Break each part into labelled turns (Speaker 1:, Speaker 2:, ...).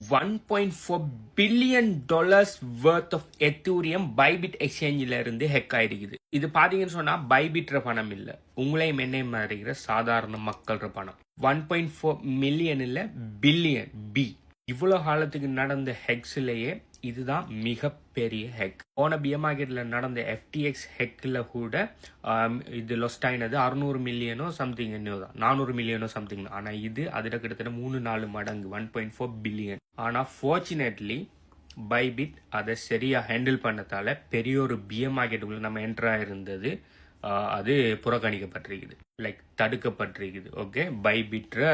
Speaker 1: $1.4 billion worth of எத்தூரியம் Bybit எக்ஸ்சேஞ்சில் இருந்து ஹெக் ஆயிருக்குது. இது பாத்தீங்கன்னு சொன்னா பைபிட்ற பணம் இல்ல, உங்களையும் என்னையும் அறிகிற சாதாரண மக்கள்ற பணம். 1.4 மில்லியன் இல்ல, பில்லியன் பி. இவ்வளவு காலத்துக்கு நடந்த ஹெக்ஸ்லயே இதுதான் மிகப்பெரிய ஹெக். போன பியர் மார்க்கெட்ல நடந்த எஃப்டிஎக்ஸ் ஹெக்ல கூட இது லொஸ்ட் ஆயினது 600 மில்லியனோ சம்திங், என்னதான் 400 மில்லியனோ சம்திங். ஆனா இது அதில் கிட்டத்தட்ட 3-4 மடங்கு 1.4 பில்லியன். ஆனா ஃபார்ச்சுனேட்லி பைபிட் அதை சரியா ஹேண்டில் பண்ணதால பெரிய ஒரு பியர் மார்க்கெட்டுக்குள்ள நம்ம என்டர் ஆயிருந்தது அது புறக்கணிக்கப்பட்டிருக்குது, லைக் தடுக்கப்பட்டிருக்குது. ஓகே, பைபிட்ற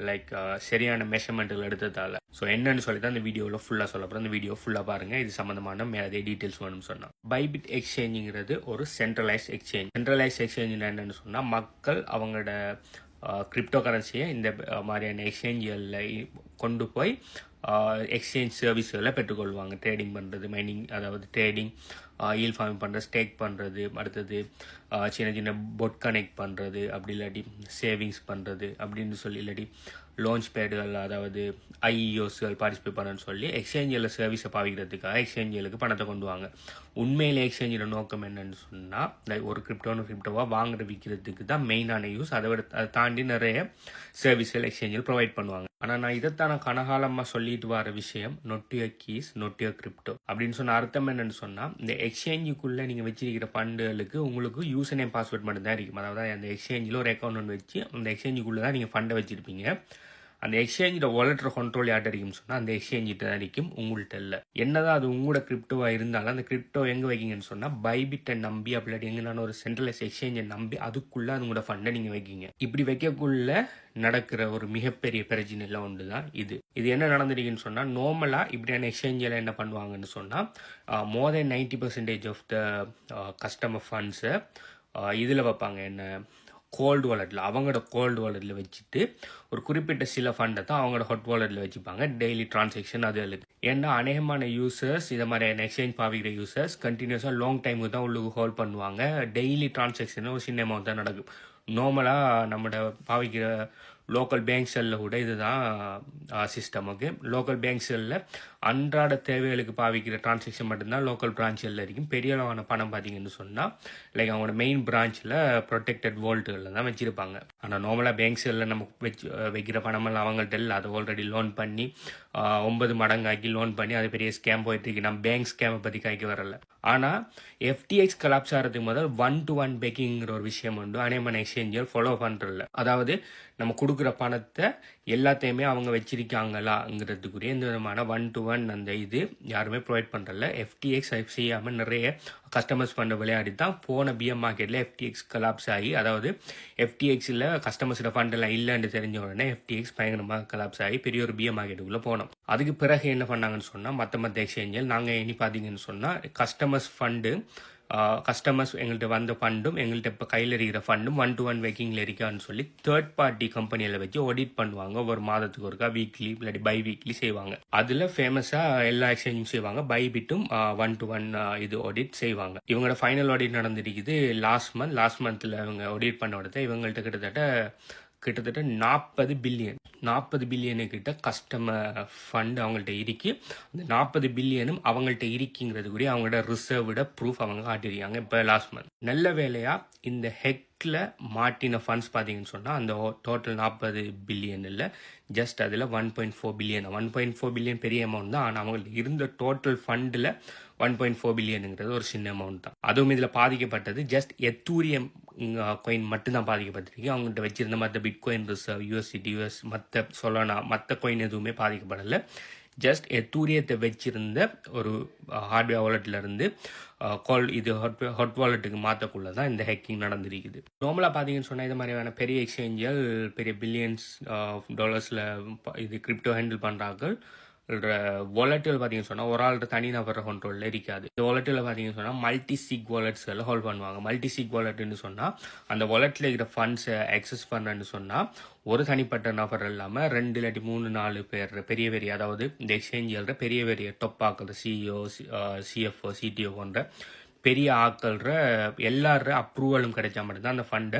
Speaker 1: லைக் சரியான மெஷர்மெண்ட்டுகள் எடுத்ததால. ஸோ என்னன்னு சொல்லி தான் இந்த வீடியோவில் ஃபுல்லாக சொல்ல போகிறேன். இந்த வீடியோ ஃபுல்லாக பாருங்க. இது சம்மந்தமான மேலே டீட்டெயில்ஸ் வேணும்னு சொன்னால், பைபிட் எக்ஸ்சேஞ்சுங்கிறது ஒரு சென்ட்ரலைஸ் எக்ஸ்சேஞ்ச். சென்ட்ரலைஸ் எக்ஸ்சேஞ்சுன்னா என்னன்னு சொன்னால், மக்கள் அவங்களோட கிரிப்டோ கரன்சியை இந்த மாதிரியான எக்ஸ்சேஞ்சுகளில் கொண்டு போய் எக்ஸ்சேஞ்ச் சர்வீஸ்களை பெற்றுக்கொள்வாங்க. ட்ரேடிங் பண்ணுறது, மைனிங், அதாவது ட்ரேடிங், ஈல் ஃபார்மிங் பண்ணுறது, ஸ்டேக் பண்ணுறது, அடுத்தது சின்ன சின்ன பொட் கனெக்ட் பண்ணுறது, அப்படி இல்லாட்டி சேவிங்ஸ் பண்ணுறது அப்படின்னு சொல்லி, இல்லாட்டி லான்ச் பேடுகள், அதாவது ஐஇஓஸ்கள் பார்ட்டிசிபேட் பண்ணணும்னு சொல்லி எக்ஸ்சேஞ்சில் சர்வீஸை பாவிக்கிறதுக்காக எக்ஸ்சேஞ்சுகளுக்கு பணத்தை கொண்டு வாங்க. உண்மையில் எக்ஸ்சேஞ்சில் நோக்கம் என்னன்னு சொன்னால், ஒரு கிரிப்டோவாக வாங்குற விற்கிறதுக்கு தான் மெயினான யூஸ். அதை தாண்டி நிறைய சர்வீஸ்கள் எக்ஸ்சேஞ்சில் ப்ரொவைட் பண்ணுவாங்க. ஆனால் நான் இதைத்தான் கனகாலமாக சொல்லிட்டு வர விஷயம், not your keys not your crypto அப்படின்னு சொன்ன அர்த்தம் என்னன்னு சொன்னால், இந்த எக்ஸ்சேஞ்சுக்குள்ளே நீங்கள் வச்சிருக்கிற ஃபண்டுகளுக்கு உங்களுக்கு யூசர் நேம் பாஸ்வேர்ட் மட்டும் தான் இருக்கும். அதாவது அந்த எக்ஸ்சேஞ்சில் ஒரு அக்கௌண்ட் ஒன்று வச்சு அந்த எக்ஸ்சேஞ்சுக்குள்ளே தான் நீங்கள் ஃபண்டை வச்சிருப்பீங்க. அந்த எக்ஸ்சேஞ்சோட வாலெட்டர் கண்ட்ரோல் யார்ட்ட இருக்குன்னு சொன்னால் அந்த எக்ஸ்சேஞ்சிட்ட தான் இருக்கும், உங்கள்கிட்ட இல்லை. என்னதான் அது உங்களோட கிரிப்டோவாக இருந்தாலும் அந்த கிரிப்டோ எங்கே வைக்கிங்கன்னு சொன்னால் பைபிட்டை நம்பி, அப்படி எங்கேனாலும் ஒரு சென்ட்ரலைஸ் எக்ஸ்சேஞ்சை நம்பி அதுக்குள்ளே அது உங்களோட ஃபண்டை நீங்கள் வைக்கிங்க. இப்படி வைக்கக்குள்ள நடக்கிற ஒரு மிகப்பெரிய பிரச்சனையில் ஒன்று தான் இது. இது என்ன நடந்துருக்குன்னு சொன்னால், நார்மலாக இப்படியான எக்ஸ்சேஞ்சில் என்ன பண்ணுவாங்கன்னு சொன்னால், மோர் தென் 90% ஆஃப் த கஸ்டமர் ஃபண்ட்ஸை இதில் வைப்பாங்க. என்ன, கோல்டு வாலெட்டில், அவங்களோட கோல்டு வாலெட்டில் வச்சுட்டு ஒரு குறிப்பிட்ட சில ஃபண்டை தான் அவங்களோட ஹாட் வாலெட்டில் வச்சுப்பாங்க, டெய்லி டிரான்சாக்ஷன் அதுகளுக்கு. ஏன்னா அநேகமான யூசர்ஸ், இதை மாதிரியான எக்ஸ்சேஞ்ச் பாவிக்கிற யூசர்ஸ் கண்டினியூஸாக லாங் டைமுக்கு தான் உள்ளுக்கு ஹோல்ட் பண்ணுவாங்க. டெய்லி டிரான்சாக்ஷன் ஒரு சின்ன அமௌண்ட் தான் நடக்கும். நார்மலாக நம்மளோட பாவிக்கிற லோக்கல் பேங்க்ஸில் கூட இதுதான் சிஸ்டம். ஓகே, லோக்கல் பேங்க்ஸில் அன்றாட தேவைகளுக்கு பாவிக்கிற டிரான்சாக்ஷன் மட்டும்தான் லோக்கல் பிரான்ச்சில் இருக்கும். பெரிய அளவான பணம் பார்த்தீங்கன்னு சொன்னால் லைக் அவங்களோட மெயின் பிரான்ச்சில் ப்ரொடெக்டட் வால்ட்டுகளில் தான் வச்சுருப்பாங்க. ஆனால் நார்மலாக பேங்க்ஸில் நம்ம வைக்கிற பணமெல்லாம் அவங்கள்ட்ட இல்லை. அதை ஆல்ரெடி லோன் பண்ணி 9 மடங்காக்கி லோன் பண்ணி அது பெரிய ஸ்கேம் போயிட்டு இருக்கு. நம்ம பேங்க் ஸ்கேமை பற்றி காய்க்க வரல. ஆனால் எஃப்டிஎக்ஸ் கொலாப்ஸ் ஆகிறதுக்கு முதல் 1-to-1 பேக்கிங்கிற ஒரு விஷயம் உண்டு, அநேகமான எக்ஸ்சேஞ்சுகள் ஃபாலோ பண்ணுறதில்ல. அதாவது நம்ம கொடுக்குற பணத்தை எல்லாத்தையுமே அவங்க வச்சிருக்காங்களாங்கிறதுக்குரிய எந்த விதமான 1-to-1 அந்த இது யாருமே ப்ரொவைட் பண்ணுறதில்ல. எஃப்டிஎக்ஸ் செய்யாமல் நிறைய கஸ்டமர்ஸ் பண்ண விளையாடி தான் போன பிஎம் மார்க்கெட்டில் எஃப்டிஎக்ஸ் கொலாப்ஸ் ஆகி, அதாவது எஃப்டிஎக்ஸில் கஸ்டமர்ஸோட ஃபண்டெல்லாம் இல்லைன்னு தெரிஞ்ச உடனே எஃப்டிஎக்ஸ் பயங்கரமாக கொலாப்ஸ் ஆகி பெரிய ஒரு பிஎம் மார்க்கெட்டுக்குள்ளே போனோம். அதுக்கு பிறகு என்ன பண்ணாங்கன்னு சொன்னால், மற்ற எக்ஸ்சேஞ்சில் நாங்கள் இனி பார்த்தீங்கன்னு சொன்னால் கஸ்டமர்ஸ் ஃபண்டு, கஸ்டமர்ஸ் எங்கள்கிட்ட வந்த ஃபண்டும் எங்கள்கிட்ட இப்போ கையில் இருக்கிற ஃபண்டும் 1-to-1 வேக்கிங்கில் இருக்கான்னு சொல்லி தேர்ட் பார்ட்டி கம்பெனியில் வச்சு ஆடிட் பண்ணுவாங்க. ஒரு மாதத்துக்கு ஒருக்கா வீக்லி இல்லாட்டி பை வீக்லி செய்வாங்க. அதில் ஃபேமஸாக எல்லா எக்ஸ்சேஞ்சும் செய்வாங்க. பைபிட்டும் 1-to-1 இது ஆடிட் செய்வாங்க. இவங்களோட ஃபைனல் ஆடிட் நடந்திருக்குது லாஸ்ட் மந்தில். இவங்க ஆடிட் பண்ண உடனே இவங்கள்ட்ட கிட்டத்தட்ட 40 பில்லியனு கிட்ட கஸ்டமர் ஃபண்ட் அவங்கள்ட்ட இருக்கு. அந்த 40 பில்லியனும் அவங்கள்ட்ட இருக்குங்கிறது கூட அவங்களோட ரிசர்வ்ட ப்ரூஃப் அவங்க காட்டியிருக்காங்க இப்போ லாஸ்ட் மந்த். நல்ல வேலையா இந்த ஹெக்ல மாட்டின ஃபண்ட்ஸ் பார்த்தீங்கன்னு சொன்னால் அந்த டோட்டல் 40 பில்லியன் இல்லை, ஜஸ்ட் அதில் 1.4 பில்லியன். 1.4 பில்லியன் பெரிய அமௌண்ட் தான். ஆனால் அவங்களுக்கு இருந்த டோட்டல் ஃபண்டில் 1.4 பில்லியனுங்கிறது ஒரு சின்ன அமௌண்ட் தான். அதுவும் இதில் பாதிக்கப்பட்டது ஜஸ்ட் எத்தூரியம் காயின் மட்டும்தான் பாதிக்கப்பட்டிருக்கு. அவங்கள்ட்ட வச்சிருந்த மற்ற பிட்காயின் ரிசர்வ், யூஎஸ்டிடி, மற்ற சொலானா, மற்ற காயின் எதுவுமே பாதிக்கப்படலை. ஜஸ்ட் எத்தூரியத்தை வச்சிருந்த ஒரு ஹார்ட்வேர் வாலெட்ல இருந்து இது ஹாட் வாலெட்டுக்கு மாற்றக்குள்ள தான் இந்த ஹேக்கிங் நடந்திருக்குது. நார்மலாக பார்த்தீங்கன்னு சொன்னால் இது மாதிரியான பெரிய எக்ஸ்சேஞ்சுகள் பெரிய பில்லியன்ஸ் டாலர்ஸில் இது கிரிப்டோ ஹேண்டில் பண்ணுறாங்க. வாலெட்டில் பார்த்தீங்கன்னு சொன்னால் ஒரு ஆள்கிட்ட தனிநபர் கண்ட்ரோலில் இருக்காது. இந்த வாலெட்டில் பார்த்தீங்கன்னு சொன்னால் மல்டி சிக் வாலெட்ஸ்களை ஹோல்ட் பண்ணுவாங்க. மல்டி சிக் வாலெட்னு சொன்னால் அந்த வாலெட்டில் இருக்கிற ஃபண்ட்ஸை ஆக்சஸ் பண்ணுறேன்னு சொன்னால் ஒரு தனிப்பட்ட நபர் இல்லாமல் 2 இல்லாட்டி 3-4 பேர் பெரிய அதாவது இந்த எக்ஸ்சேஞ்சுகள பெரிய டொப்பாக்கள், சிஇஓ, சிஎஃப்ஓ, சிடிஓ போன்ற பெரிய ஆக்கள்ற எல்லார அப்ரூவலும் கிடைச்சா மட்டும்தான் அந்த ஃபண்டை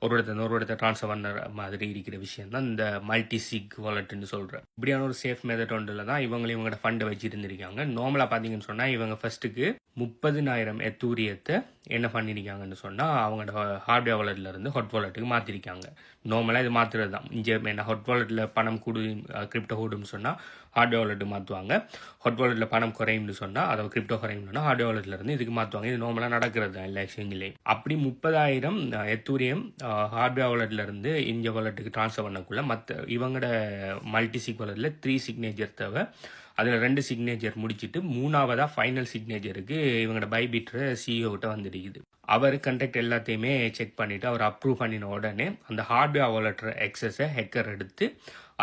Speaker 1: ஒரு இடத்த ட்ரான்ஸ்ஃபர் பண்ண மாதிரி இருக்கிற விஷயம் தான் இந்த மல்டி சிக் வாலெட்னு சொல்கிறேன். இப்படியான ஒரு சேஃப் மெத்தட் ஒன்றில் தான் இவங்களோட ஃபண்டை வச்சுட்டு இருந்திருக்காங்க. நார்மலாக பார்த்தீங்கன்னு சொன்னால் இவங்க ஃபர்ஸ்ட்டுக்கு 30,000 எத்தூரியத்தை என்ன பண்ணியிருக்காங்கன்னு சொன்னால் அவங்களோட ஹார்ட்வேர் வாலெட்ல இருந்து ஹாட் வாலெட்டுக்கு மாற்றிருக்காங்க. நார்மலாக இது மாற்றுறது தான். இங்கே என்ன ஹாட் வாலெட்டில் பணம் கிரிப்டோ கூடுன்னு சொன்னால் ஹார்ட்வேர் வாலெட்டு மாற்றுவாங்க. ஹாட் வாலெட்டில் பணம் குறையும்னு சொன்னால் அதாவது கிரிப்டோ குறையும்னா ஹார்ட்வேர் வாலெட்ல இருந்து இதுக்கு மாற்றுவாங்க. இது நார்மலாக நடக்கிறது தான் எல்லா எக்ஸ்சேஞ்சிலையும். அப்படி 30,000 எத்தூரியம் ஹார்ட்வேர் வாலெட்ல இருந்து இந்த வாலெட்டுக்கு ட்ரான்ஸ்ஃபர் பண்ணக்குள்ள மற்ற இவங்களோட மல்டி சிக் வாலெட்டில் 3 சிக்னேச்சர் தேவை. அதில் 2 சிக்னேச்சர் முடிச்சுட்டு 3ஆவதாக ஃபைனல் சிக்னேச்சருக்கு இவங்களோட பைபிட்ற சிஇஓ கிட்ட வந்துருக்குது. அவர் கண்டக்ட் எல்லாத்தையுமே செக் பண்ணிவிட்டு அவர் அப்ரூவ் பண்ணின உடனே அந்த ஹார்ட்வேர் வாலெட்ற எக்ஸஸை ஹேக்கர் எடுத்து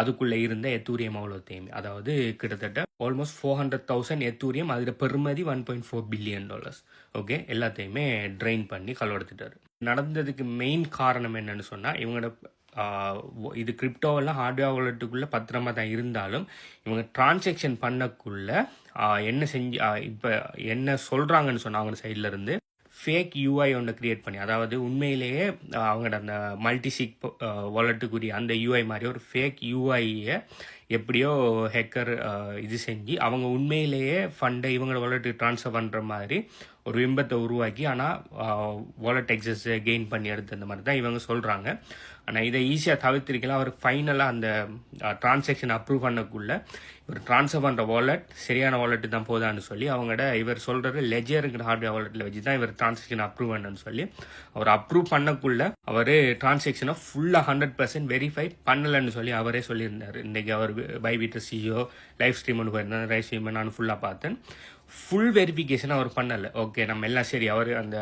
Speaker 1: அதுக்குள்ளே இருந்த எத்தூரியம் அவ்வளோத்தையுமே, அதாவது கிட்டத்தட்ட ஆல்மோஸ்ட் 400,000 எத்தூரியம், அதில் பெறுமதி $1.4 பில்லியன். ஓகே, எல்லாத்தையுமே ட்ரெயின் பண்ணி கலவெடுத்துட்டாரு. நடந்ததுக்கு மெயின் காரணம் என்னன்னு சொன்னால் இவங்களோட இது கிரிப்டோவெல்லாம் ஹார்ட்வேர் வாலெட்டுக்குள்ளே பத்திரமா தான் இருந்தாலும் இவங்க டிரான்சாக்ஷன் பண்ணக்குள்ள என்ன செஞ்சு இப்போ என்ன சொல்கிறாங்கன்னு சொன்னால் அவங்க சைடில் இருந்து ஃபேக் யூஐ ஒன்று கிரியேட் பண்ணி, அதாவது உண்மையிலேயே அவங்களோட அந்த மல்டிசிக் வாலெட்டுக்குரிய அந்த யூஐ மாதிரி ஒரு ஃபேக் யூஐயை எப்படியோ ஹேக்கர் இது செஞ்சு அவங்க உண்மையிலேயே ஃபண்டை இவங்களோட வாலெட்டுக்கு ட்ரான்ஸ்ஃபர் பண்ணுற மாதிரி ஒரு பிம்பத்தை உருவாக்கி ஆனால் வாலெட் எக்ஸஸ் கெயின் பண்ணி எடுத்து அந்த மாதிரி தான் இவங்க சொல்கிறாங்க. ஆனால் இதை ஈஸியாக தவிர்த்திருக்கலாம். அவர் ஃபைனலாக அந்த டிரான்சாக்ஷன் அப்ரூவ் பண்ணக்குள்ள இவர் ட்ரான்ஸ்ஃபர் பண்ணுற வாலெட் சரியான வாலெட்டு தான் போதான்னு சொல்லி அவங்களோட இவர் சொல்கிறது லெஜருங்கிற ஹார்ட்வேர் வாலெட்டில் வச்சு தான் இவர் டிரான்சாக்ஷன் அப்ரூவ் பண்ணன்னு சொல்லி அவர் அப்ரூவ் பண்ணக்குள்ள அவர் டிரான்சாக்ஷனை ஃபுல்லாக 100% வெரிஃபை பண்ணலைன்னு சொல்லி அவரே சொல்லியிருந்தார். இன்றைக்கி அவர் பைபிட் சிஇஓ லைவ் ஸ்ட்ரீம் ஒன்று போயிருந்தார். லைவ் ஸ்ட்ரீமை நான் ஃபுல்லாக பார்த்தேன். ஃபுல் வெரிஃபிகேஷன் அவர் பண்ணலை. ஓகே, நம்ம எல்லாம் சரி, அவர் அந்த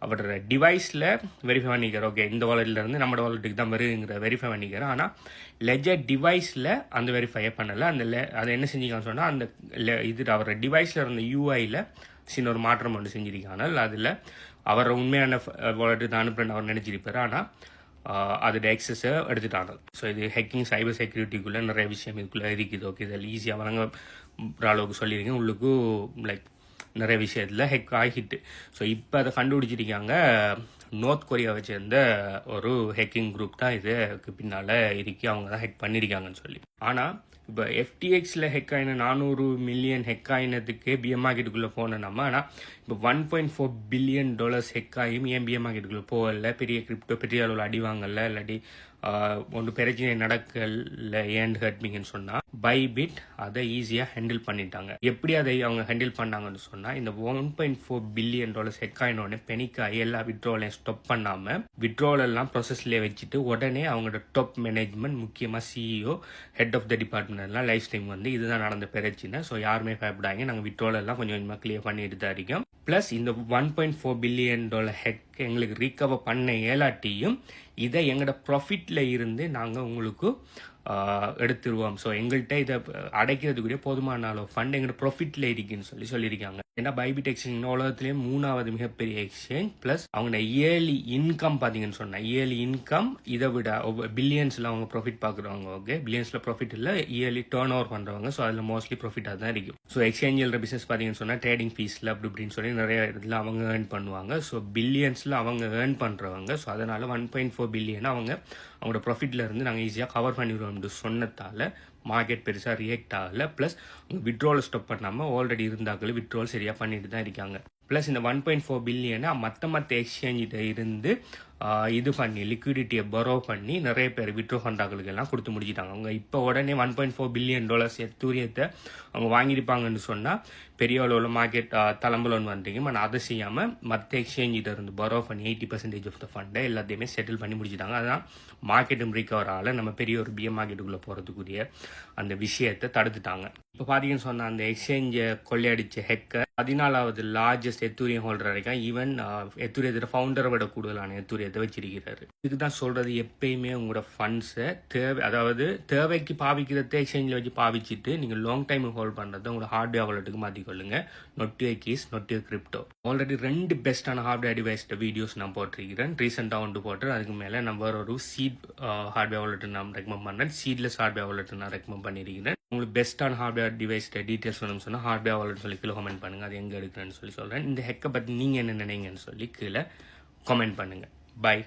Speaker 1: அவரோட டிவைஸில் வெரிஃபை பண்ணிக்கிறார். ஓகே, இந்த வாலெட்லேருந்து நம்மளோட வாலெட்டுக்கு தான் வருங்கிற வெரிஃபை பண்ணிக்கிறேன். ஆனால் லெஜர் டிவைஸில் அந்த வெரிஃபையை பண்ணலை. அதை என்ன செஞ்சிக்கான்னு சொன்னால் அந்த இது அவரோட டிவைஸில் இருந்த யூஐயில் சின்ன ஒரு மாற்றம் ஒன்று செஞ்சிருக்காங்க. அதில் அவரை உண்மையான வாலெட்டு தான் அனுப்புறேன்னு அவர் நினச்சிருப்பார். ஆனால் அதோட எக்ஸஸை எடுத்துட்டாங்க. ஸோ இது ஹேக்கிங் சைபர் செக்யூரிட்டிக்குள்ளே நிறைய விஷயம் இதுக்குள்ளே இருக்குது. ஓகே, இதில் ஈஸியாக வழங்க அளவுக்கு சொல்லியிருக்கேன். உள்ளுக்கு லைக் நிறைய விஷயத்தில் ஹேக் ஆகிட்டு. ஸோ இப்போ அதை கண்டுபிடிச்சிருக்காங்க. நார்த் கொரியாவை சேர்ந்த ஒரு ஹேக்கிங் குரூப் தான் இதுக்கு பின்னால் இருக்கி அவங்க தான் ஹேக் பண்ணியிருக்காங்கன்னு சொல்லி. ஆனால் இப்போ எஃப்டிஎக்ஸில் ஹெக் ஆயின 400 மில்லியன் ஹெக் ஆயினதுக்கு பிஎம் மார்க்கெட்டுக்குள்ளே போனோம் நம்ம. ஆனால் இப்போ $1.4 பில்லியன் ஹெக் ஆகியும் ஏன் பிஎம் மார்க்கெட்டுக்குள்ளே போகல, பெரிய கிரிப்டோ பெரிய அளவில் அடி வாங்கல, இல்லாட்டி ஒன்று பிரச்சனை நடக்கல ஏன் ஹெட்மிங்கன்னு சொன்னால் பைபிட் அதை ஈஸியாக ஹேண்டில் பண்ணிட்டாங்க. எப்படி அதை அவங்க ஹேண்டில் பண்ணாங்கன்னு சொன்னால் இந்த $1.4 பில்லியன் ஹெக் ஆயினோடனே பெனிக்காகி எல்லா விட்ரோலையும் ஸ்டாப் பண்ணாமல் விட்ரோல் எல்லாம் ப்ரொசஸ்லேயே வச்சுட்டு உடனே அவங்களோட டாப் மேனேஜ்மெண்ட் முக்கியமாக CEO head of the department எல்லாம் லைவ் ஸ்ட்ரீம் வந்து இதுதான் நடந்த பிரச்சனை. ஸோ யாருமே பயப்படாங்க, நாங்கள் விட்ரோல் எல்லாம் கொஞ்சம் கொஞ்சமாக கிளியர் பண்ணிட்டு தான் இருக்கோம். ப்ளஸ் இந்த $1.4 பில்லியன் ஹெக் எங்களுக்கு ரீகவர் பண்ண இயலாட்டியும் இதை எங்களோட ப்ராஃபிட்டில் இருந்து நாங்கள் உங்களுக்கு எடுத்துருவோம். ஸோ எங்கள்கிட்ட இதை அடைக்கிறதுக்குரிய போதுமான அளவு ஃபண்ட் எங்களோட ப்ராஃபிட்டில் இருக்குன்னு சொல்லியிருக்காங்க. ஏன்னா பைபிட் எக்ஸ்சேஞ்ச் உலகத்திலேயே 3வது மிகப்பெரிய எக்ஸ்சேஞ்ச். ப்ளஸ் அவங்க இயர்லி இன்கம் பார்த்தீங்கன்னு சொன்னால் இயர்லி இன்கம் இதை விட பில்லியன்ஸில் அவங்க ப்ராஃபிட் பார்க்குறவங்க. ஓகே, பில்லியன்ஸில் ப்ராஃபிட் இல்லை, இயர்லி டேர்ன் ஓவர் பண்ணுறவங்க. ஸோ அதில் மோஸ்ட்லி ப்ராஃபிட்டாக தான் இருக்கும். ஸோ எக்ஸ்சேஞ்சில் பிஸ்னஸ் பார்த்தீங்கன்னு சொன்னால் ட்ரேடிங் ஃபீஸில் அப்படி இப்படின்னு சொல்லி நிறைய இதில் அவங்க ஏர்ன் பண்ணுவாங்க. ஸோ பில்லியன்ஸில் அவங்க ஏர்ன் பண்ணுறவங்க. ஸோ அதனால் $1.4 பில்லியன் அவங்களோட ப்ராஃபிட்டில் இருந்து நாங்கள் ஈஸியாக கவர் பண்ணிடுவோம்னு சொன்னதால் மார்க்கெட் பெருசாக ரியாக்ட் ஆகலை. ப்ளஸ் விட்ரோலை ஸ்டாப் பண்ணாமல் ஆல்ரெடி இருந்தாக்கள் விட்ரோல் சரியாக பண்ணிட்டு தான் இருக்காங்க. ப்ளஸ் இந்த $1.4 பில்லியனை மற்ற எக்ஸ்சேஞ்சிட்ட இருந்து இது பண்ணி லிக்விடிட்டியை பரோ பண்ணி நிறைய பேர் விட்ரோ ஃபண்டாக்களுக்கு எல்லாம் கொடுத்து முடிச்சிட்டாங்க. அவங்க இப்போ உடனே $1.4 பில்லியன் எத்தூரியத்தை அவங்க வாங்கியிருப்பாங்கன்னு சொன்னால் பெரிய அளவில் மார்க்கெட் தளம்பலன்னு வந்துட்டீங்க. ஆனால் அதை செய்யாமல் மற்ற எக்ஸ்சேஞ்சிட்ட இருந்து பரோ பண்ணி 80% ஆஃப் த ஃபண்டை எல்லாத்தையுமே செட்டில் பண்ணி முடிச்சிட்டாங்க. அதான் மார்க்கெட்டும் ரிகவர் ஆகலை, நம்ம பெரிய ஒரு பிஎம் மார்க்கெட்டுக்குள்ளே போகிறதுக்குரிய அந்த விஷயத்தை தடுத்துட்டாங்க. இப்போ பார்த்தீங்கன்னு சொன்னால் அந்த எக்ஸ்சேஞ்சை கொள்ளையடிச்ச ஹெக்கர் 14வது லார்ஜஸ்ட் எத்தூரியம் ஹோல்டர் வரைக்கும் ஈவன் எத்தூரியத்தோட ஃபவுண்டரை விட கூடுதலான எத்தூரியத்தை வச்சிருக்கிறாரு. இதுக்கு தான் சொல்கிறது, எப்பயுமே உங்களோட ஃபண்ட்ஸை அதாவது தேவைக்கு பாவிக்கிறத எக்ஸ்சேஞ்சில் வச்சு பாவிச்சுட்டு நீங்கள் லாங் டைம் ஹோல்ட் பண்ணுறதை உங்களோட ஹார்ட்வேர் வாலெட்டுக்கு மாற்றிக்கொள்ளுங்க. Not your keys, not your crypto. Already 2 பெஸ்ட்டான ஹார்ட்வேர் டிவைஸ்ட வீடியோஸ் நான் போட்டிருக்கிறேன். ரீசெண்டாக ஒன்று போட்டு அதுக்கு மேலே நம்ம ஒரு சீட் ஹார்ட்வேர் வாலெட்டு நான் ரெக்கமெண்ட் பண்ணுறேன். சீட்லெஸ் ஹார்ட்வேர் வாலெட்டு நான் ரெக்கமெண்ட் பண்ணியிருக்கிறேன். உங்களுக்கு பெஸ்ட்டான ஹார்ட்வேர் டிவைஸ்ட டீட்டெயில்ஸ் வேணும்னு சொன்னால் ஹார்ட்வேர் வாலெட் சொல்லி கீழே கமெண்ட் பண்ணுங்கள். அது எங்கே எடுக்கிறேன்னு சொல்லி சொல்கிறேன். இந்த ஹெக்கை பற்றி நீங்கள் என்ன நினைங்கன்னு சொல்லி கீழே கமெண்ட் பண்ணுங்கள். பாய்.